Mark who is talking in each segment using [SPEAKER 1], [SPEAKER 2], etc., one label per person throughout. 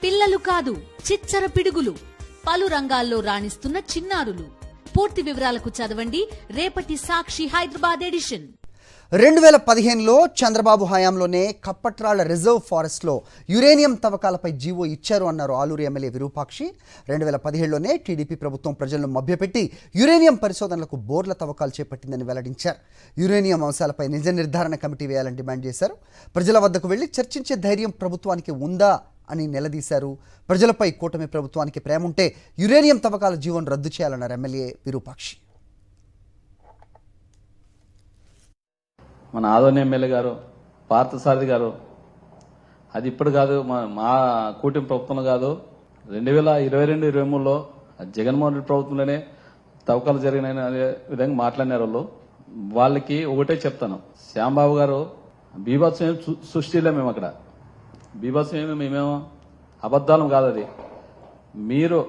[SPEAKER 1] పిల్లలు కాదు చిచ్చర పిడుగులు, పలు రంగాల్లో రాణిస్తున్న చిన్నారులు. పూర్తి వివరాలకు చదవండి రేపటి సాక్షి హైదరాబాద్ ఎడిషన్.
[SPEAKER 2] 2015లో చంద్రబాబు హయాంలోనే కప్పట్రాళ్ల రిజర్వ్ ఫారెస్ట్లో యురేనియం తవ్వకాలపై జీవో ఇచ్చారు అన్నారు ఆలూరు ఎమ్మెల్యే విరూపాక్షి. 2017లోనే టీడీపీ ప్రభుత్వం ప్రజలను మభ్యపెట్టి యురేనియం పరిశోధనలకు బోర్ల తవ్వకాలు చేపట్టిందని వెల్లడించారు. యురేనియం అంశాలపై నిజ నిర్ధారణ కమిటీ వేయాలని డిమాండ్ చేశారు. ప్రజల వద్దకు వెళ్లి చర్చించే ధైర్యం ప్రభుత్వానికి ఉందా అని నిలదీశారు. ప్రజలపై కూటమి ప్రభుత్వానికి ప్రేమ ఉంటే యురేనియం తవ్వకాల జీవోను రద్దు చేయాలన్నారు ఎమ్మెల్యే విరూపాక్షి.
[SPEAKER 3] మన ఆదోని ఎమ్మెల్యే గారు పార్థసారథి గారు అది ఇప్పుడు కాదు, మా కూటమి ప్రభుత్వంలో కాదు, 2022-23లో జగన్మోహన్ రెడ్డి ప్రభుత్వంలోనే తవ్వకాలు జరిగిన విధంగా మాట్లాడినారు వాళ్ళు. వాళ్ళకి ఒకటే చెప్తాను, శ్యాంబాబు గారు బీభత్సం ఏమి సృష్టిలే, మేము అక్కడ బీభత్సం ఏమి మేమేమో అబద్ధాలం కాదు. అది మీరు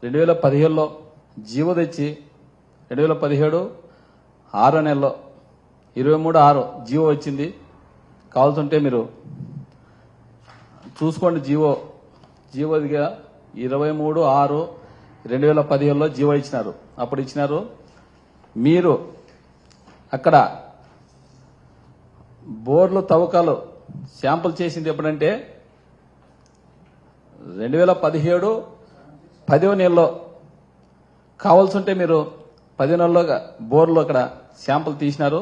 [SPEAKER 3] 2017లో జీవో తెచ్చి 2017 6 నెలలో 23/6 జీవో వచ్చింది. కావాల్సింటే మీరు చూసుకోండి. జీవోదిగా 23/6/2017లో జీవో ఇచ్చినారు. అప్పుడు ఇచ్చినారు. మీరు అక్కడ బోర్లు తవ్వకాలు శాంపుల్ చేసింది ఎప్పుడంటే 2017 10వ నెలలో. కావాల్సింటే మీరు 10 నెలల్లో బోర్లు అక్కడ శాంపుల్ తీసినారు.